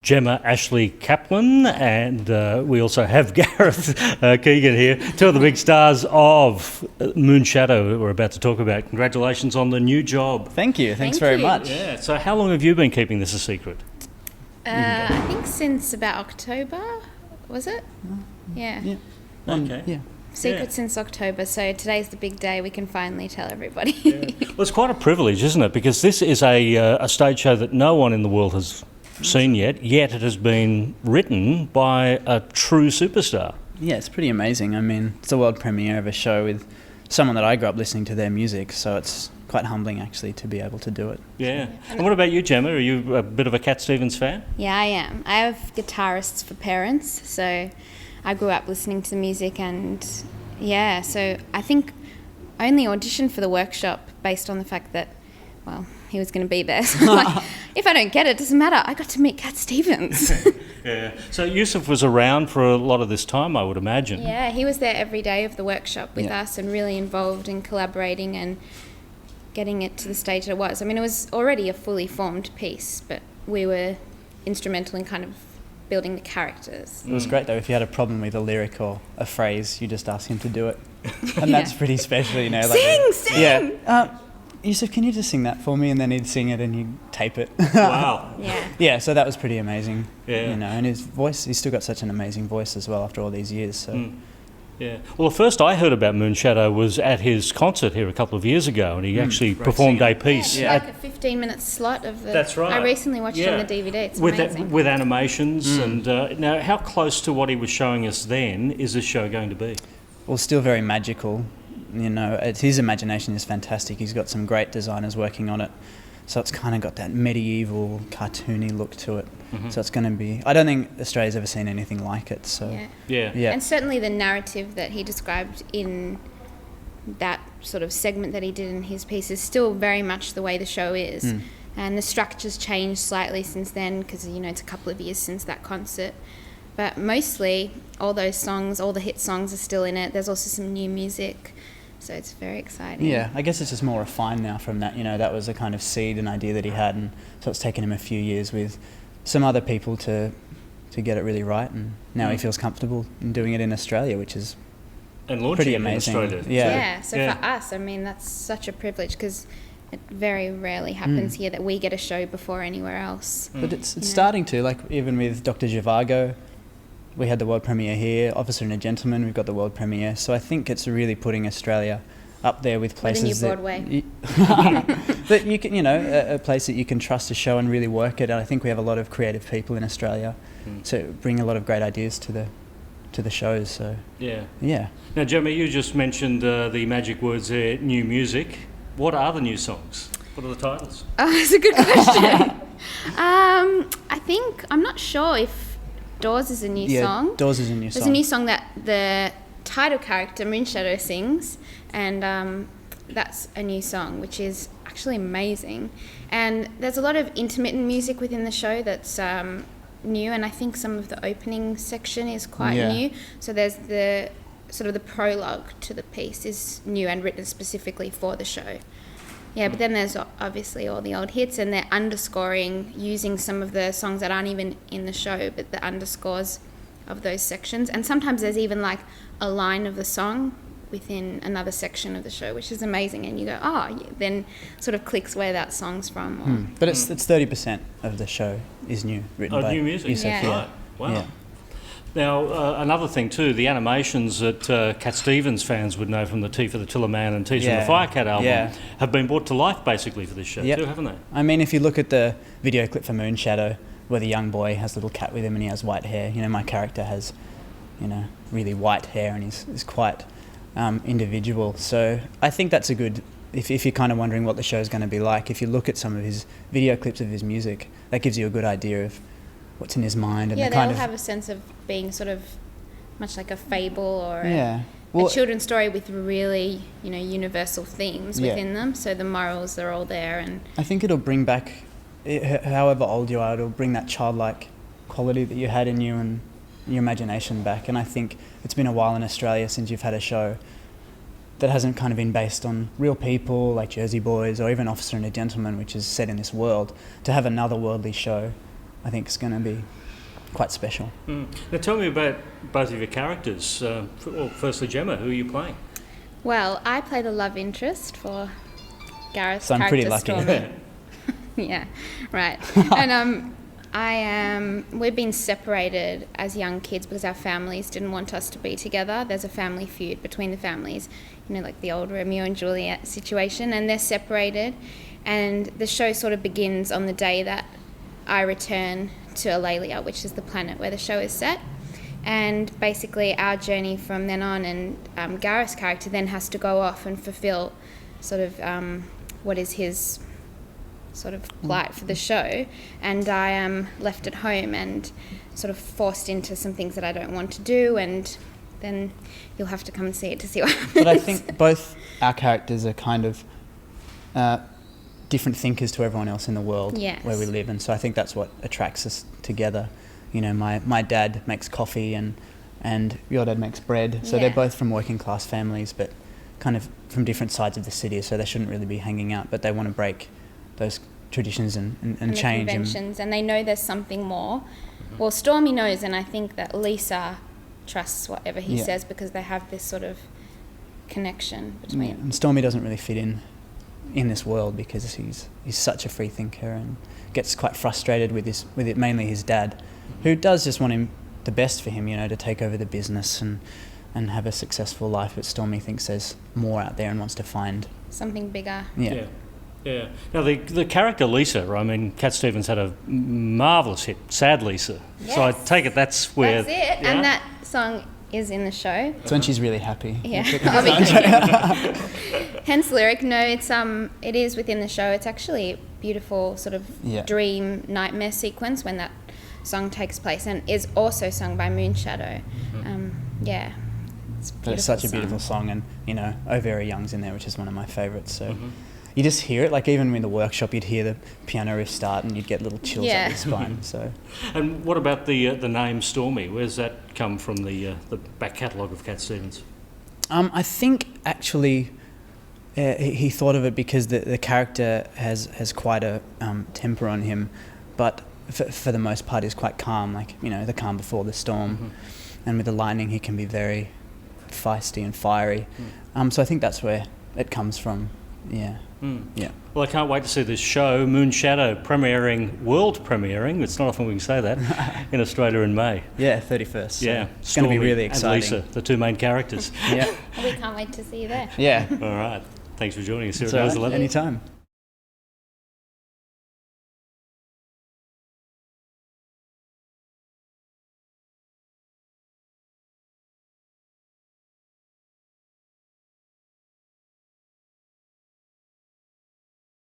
Gemma-Ashley Kaplan, and we also have Gareth Keegan here, two of the big stars of Moonshadow that we're about to talk about. Congratulations on the new job. Thank you. Thanks Thank very you. much. Yeah, so how long have you been keeping this a secret? I think since about October, was it? Yeah. Yeah. Okay. Yeah. Secret Yeah. since October, so today's the big day. We can finally tell everybody. Yeah. Well, it's quite a privilege, isn't it? Because this is a stage show that no one in the world has seen yet it has been written by a true superstar. Yeah, it's pretty amazing. I mean, it's a world premiere of a show with someone that I grew up listening to their music, so it's quite humbling actually to be able to do it. Yeah. And what about you, Gemma? Are you a bit of a Cat Stevens fan? Yeah, I am. I have guitarists for parents, so I grew up listening to the music, and yeah, so I think I only auditioned for the workshop based on the fact that, well, he was going to be there. So I'm like, if I don't get it, doesn't matter. I got to meet Cat Stevens. Yeah. So Yusuf was around for a lot of this time, I would imagine. Yeah, he was there every day of the workshop with Yeah. us and really involved in collaborating and getting it to the stage that it was. I mean, it was already a fully formed piece, but we were instrumental in kind of building the characters. It was great though. If you had a problem with a lyric or a phrase, you just ask him to do it, and that's pretty special, you know. Sing! Yeah. Yusuf, can you just sing that for me? And then he'd sing it and he'd tape it. Wow. Yeah. Yeah, so that was pretty amazing. Yeah. You know, and his voice, he's still got such an amazing voice as well after all these years. So Yeah. Well, the first I heard about Moonshadow was at his concert here a couple of years ago, and he actually Great performed singer. a piece. Yeah, Yeah. like a 15-minute slot of the... That's right. I recently watched it on the DVD. It's with amazing. with animations. And now, how close to what he was showing us then is this show going to be? Well, still very magical. You know, his imagination is fantastic. He's got some great designers working on it. So it's kind of got that medieval, cartoony look to it. So it's going to be... I don't think Australia's ever seen anything like it. So Yeah. Yeah. And certainly the narrative that he described in that sort of segment that he did in his piece is still very much the way the show is. And the structure's changed slightly since then because, you know, it's a couple of years since that concert. But mostly all those songs, all the hit songs are still in it. There's also some new music. So it's very exciting. Yeah, I guess it's just more refined now from that. You know, that was a kind of seed and idea that he had, and so it's taken him a few years with some other people to get it really right, and now he feels comfortable in doing it in Australia, which is And launching pretty it in amazing. Australia. Yeah. So Yeah. for us, I mean, that's such a privilege because it very rarely happens here that we get a show before anywhere else. But it's Yeah. starting to, like even with Dr. Zhivago, we had the world premiere here. Officer and a Gentleman, we've got the world premiere. So I think it's really putting Australia up there with places new Broadway. that you can, you know, a place that you can trust to show and really work it. And I think we have a lot of creative people in Australia to bring a lot of great ideas to the shows. So Yeah. Now, Gemma, you just mentioned the magic words there, new music. What are the new songs? What are the titles? Oh, that's a good question. I think, I'm not sure if Doors is a new song. Doors is a new song. There's a new song that the title character, Moonshadow, sings, and that's a new song, which is actually amazing. And there's a lot of intermittent music within the show that's new, and I think some of the opening section is quite new. So there's the sort of the prologue to the piece is new and written specifically for the show. Yeah, but then there's obviously all the old hits, and they're underscoring using some of the songs that aren't even in the show, but the underscores of those sections. And sometimes there's even like a line of the song within another section of the show, which is amazing. And you go, then sort of clicks where that song's from. Or, But it's 30% of the show is new, written by new music. Yusuf, Yeah. Right. Wow. Yeah. Now, another thing too, the animations that Cat Stevens fans would know from the Tea for the Tiller Man and Teaser and the Firecat album have been brought to life basically for this show too, haven't they? I mean, if you look at the video clip for Moonshadow, where the young boy has a little cat with him and he has white hair, you know, my character has, you know, really white hair and he's quite individual. So I think that's a good, if you're kind of wondering what the show's going to be like, if you look at some of his video clips of his music, that gives you a good idea of what's in his mind. And yeah, the they kind all of have a sense of being sort of much like a fable or Well, a children's story with really, you know, universal themes within them. So the morals are all there, and I think it'll bring back, however old you are, it'll bring that childlike quality that you had in you and your imagination back. And I think it's been a while in Australia since you've had a show that hasn't kind of been based on real people like Jersey Boys or even Officer and a Gentleman, which is set in this world. To have another worldly show I think is going to be quite special. Now tell me about both of your characters. Well, firstly, Gemma, who are you playing? Well, I play the love interest for Gareth's So I'm pretty character lucky. Stormy. Yeah, right. And we've been separated as young kids because our families didn't want us to be together. There's a family feud between the families, like the old Romeo and Juliet situation, and they're separated. And the show sort of begins on the day that I return to Alalia, which is the planet where the show is set. And basically our journey from then on, and Gareth's character then has to go off and fulfill sort of what is his sort of plight for the show, and I am left at home and sort of forced into some things that I don't want to do, and then you'll have to come and see it to see what happens. But I think both our characters are kind of different thinkers to everyone else in the world where we live, and so I think that's what attracts us together. My dad makes coffee and your dad makes bread, so they're both from working class families, but kind of from different sides of the city, so they shouldn't really be hanging out, but they want to break those traditions and change conventions, and they know there's something more. Well, Stormy knows, and I think that Lisa trusts whatever he says because they have this sort of connection between. And Stormy doesn't really fit in this world because he's such a free thinker and gets quite frustrated with it, mainly his dad, who does just want him the best for him, to take over the business and have a successful life. But Stormy thinks there's more out there and wants to find something bigger. Yeah. Now, the character Lisa, I mean, Cat Stevens had a marvellous hit, Sad Lisa. Yes. So I take it that's where... That's it. Yeah. And that song is in the show. It's when she's really happy. Yeah. Hence lyric. No, it is within the show. It's actually a beautiful sort of dream nightmare sequence when that song takes place, and is also sung by Moonshadow. It's such a beautiful song, and Oh Very Young's in there, which is one of my favourites. So you just hear it, like even in the workshop, you'd hear the piano riff start, and you'd get little chills up your spine. So. And what about the name Stormy? Where's that come from? The back catalogue of Cat Stevens? I think actually he thought of it because the character has quite a temper on him, but for the most part is quite calm, like the calm before the storm, and with the lightning he can be very feisty and fiery. So I think that's where it comes from. Yeah. Well, I can't wait to see this show, Moonshadow, world premiering. It's not often we can say that, in Australia in May. Yeah, 31st. So yeah, it's going to be really exciting. And Lisa, the two main characters. Yeah. We can't wait to see you there. Yeah. All right. Thanks for joining us here It's at all Nose right. 11. Anytime.